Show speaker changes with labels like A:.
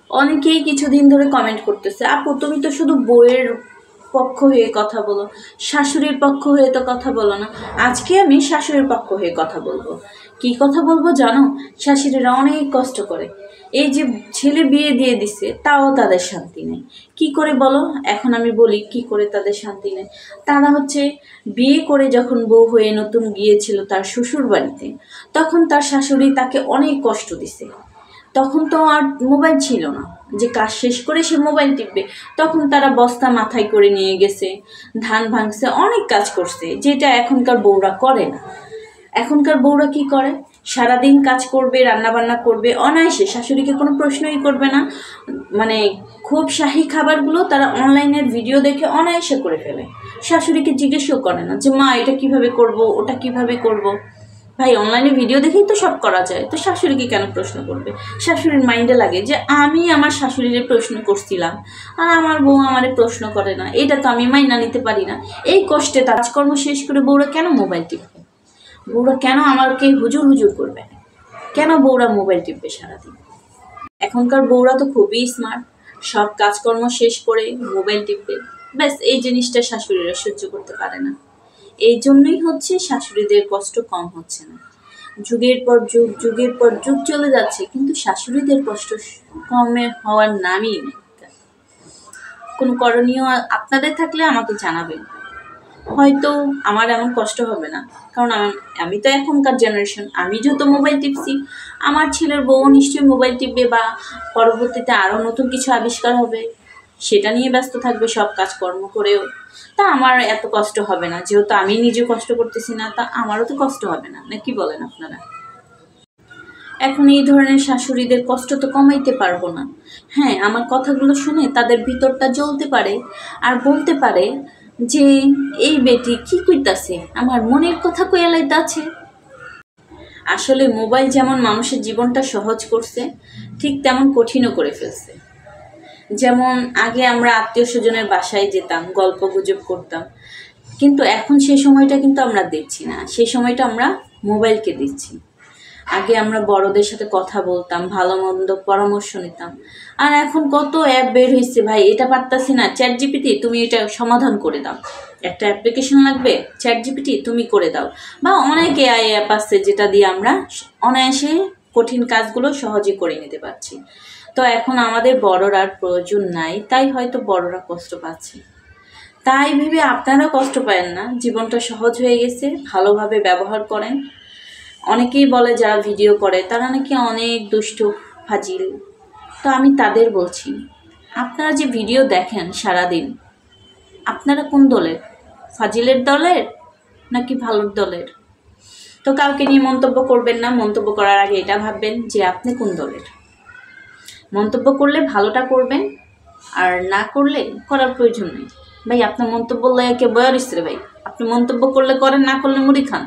A: অনেকেই কিছুদিন ধরে কমেন্ট করতেছে, আপু তুমি তো শুধু বউয়ের পক্ষ হয়ে কথা বলো, শাশুড়ির পক্ষ হয়ে তো কথা বলো না। আজকে আমি শাশুড়ির পক্ষ হয়ে কথা বলবো। কি কথা বলবো জানো? শাশুড়িরা অনেক কষ্ট করে, এই যে ছেলে বিয়ে দিয়ে দিছে তাও তাদের শান্তি নেই। কি করে বলো? এখন আমি বলি কি করে তাদের শান্তি নেই। তারা হচ্ছে বিয়ে করে যখন বউ হয়ে নতুন গিয়েছিল তার শ্বশুর বাড়িতে, তখন তার শাশুড়ি তাকে অনেক কষ্ট দিছে। তখন তো আর মোবাইল ছিল না যে কাজ শেষ করে সে মোবাইল টিপবে। তখন তারা বস্তা মাথায় করে নিয়ে গেছে, ধান ভাঙছে, অনেক কাজ করছে, যেটা এখনকার বউরা করে না। এখনকার বউরা কি করে? সারাদিন কাজ করবে, রান্না বান্না করবে, অনায়াসে শাশুড়িকে কোনো প্রশ্নই করবে না। মানে খুব শাহী খাবারগুলো তারা অনলাইনের ভিডিও দেখে অনায়াসে করে ফেলে, শাশুড়িকে জিজ্ঞেসও করে না যে মা এটা কিভাবে করব, ওটা কিভাবে করব। ভাই অনলাইনে ভিডিও দেখেই তো সব করা যায়, তো শাশুড়িকে কেন প্রশ্ন করবে? শাশুড়ির মাইন্ডে লাগে যে আমি আমার শাশুড়ির প্রশ্ন করছিলাম আর আমার বউ আমারে প্রশ্ন করে না, এটা তো আমি মাইনা নিতে পারি না। এই কষ্টে কাজকর্ম শেষ করে বউরা কেন মোবাইল টিপবে? বউরা কেন আমাকে হুজুর হুজুর করবে? কেন বউরা মোবাইল টিপবে সারাদিন? এখনকার বউরা তো খুবই স্মার্ট, সব কাজকর্ম শেষ করে মোবাইল টিপবে, ব্যাস। এই জিনিসটা শাশুড়িরা সহ্য করতে পারে না। এই জন্যই হচ্ছে শাশুড়িদের কষ্ট কম হচ্ছে না। যুগের পর যুগ, যুগের পর যুগ চলে যাচ্ছে, কিন্তু শাশুড়িদের কষ্ট কমে হওয়ার নামই নেই। কোনো করণীয় আপনাদের থাকলে আমাকে জানাবেন, হয়তো আমার এমন কষ্ট হবে না। কারণ আমি তো এখনকার জেনারেশন, আমি যেহেতু মোবাইল টিপছি, আমার ছেলের বউ নিশ্চয়ই মোবাইল টিপবে, বা পরবর্তীতে আরও নতুন কিছু আবিষ্কার হবে, সেটা নিয়ে ব্যস্ত থাকবে সব কাজকর্ম করেও। তা আমার এত কষ্ট হবে না, যেহেতু আমি নিজে কষ্ট করতেছি না, তা আমারও তো কষ্ট হবে না, নাকি বলেন আপনারা? এখন এই ধরনের শাশুড়িদের কষ্ট তো কমাইতে পারবো না। হ্যাঁ, আমার কথাগুলো শুনে তাদের ভিতরটা জ্বলতে পারে আর বলতে পারে যে এই বেটি কি কইতাছে, আমার মনের কথা কইয়া লাইতাছে। আসলে মোবাইল যেমন মানুষের জীবনটা সহজ করছে, ঠিক তেমন কঠিনও করে ফেলছে। যেমন আগে আমরা আত্মীয় স্বজনের বাসায় যেতাম, গল্প গুজব করতাম, কিন্তু এখন সেই সময়টা কিন্তু আমরা দিচ্ছি না, সেই সময়টা আমরা মোবাইলকে দিচ্ছি। আগে আমরা বড়দের সাথে কথা বলতাম, ভালো মন্দ পরামর্শ নিতাম, আর এখন কত অ্যাপ বের হয়েছে ভাই, এটা পারতাছি না, চ্যাট জিপিটি তুমি এটা সমাধান করে দাও। একটা অ্যাপ্লিকেশন লাগবে, চ্যাট জিপিটি তুমি করে দাও। বা অনেক এআই অ্যাপ আছে যেটা দিয়ে আমরা অনায়াসে কঠিন কাজগুলো সহজে করে নিতে পারছি। তো এখন আমাদের বড়রা আর প্রয়োজন নাই, তাই হয়তো বড়রা কষ্ট পাচ্ছে। তাই ভেবে আপনারা কষ্ট পাবেন না, জীবনটা সহজ হয়ে গেছে, ভালোভাবে ব্যবহার করেন। অনেকেই বলে যারা ভিডিও করে তারা নাকি অনেক দুষ্ট, ফাজিল। তো আমি তাদের বলছি, আপনারা যে ভিডিও দেখেন সারাদিন, আপনারা কোন দলের? ফাজিলের দলের নাকি ভালোর দলের? তো কাউকে নিয়ে মন্তব্য করবেন না, মন্তব্য করার আগে এটা ভাববেন যে আপনি কোন দলের। মন্তব্য করলে ভালোটা করবেন, আর না করলে করার প্রয়োজন নেই। ভাই আপনার মন্তব্য লাগে কে বয়ার ইস্ত্রে ভাই, আপনি মন্তব্য করলে করেন, না করলে মুড়ি খান।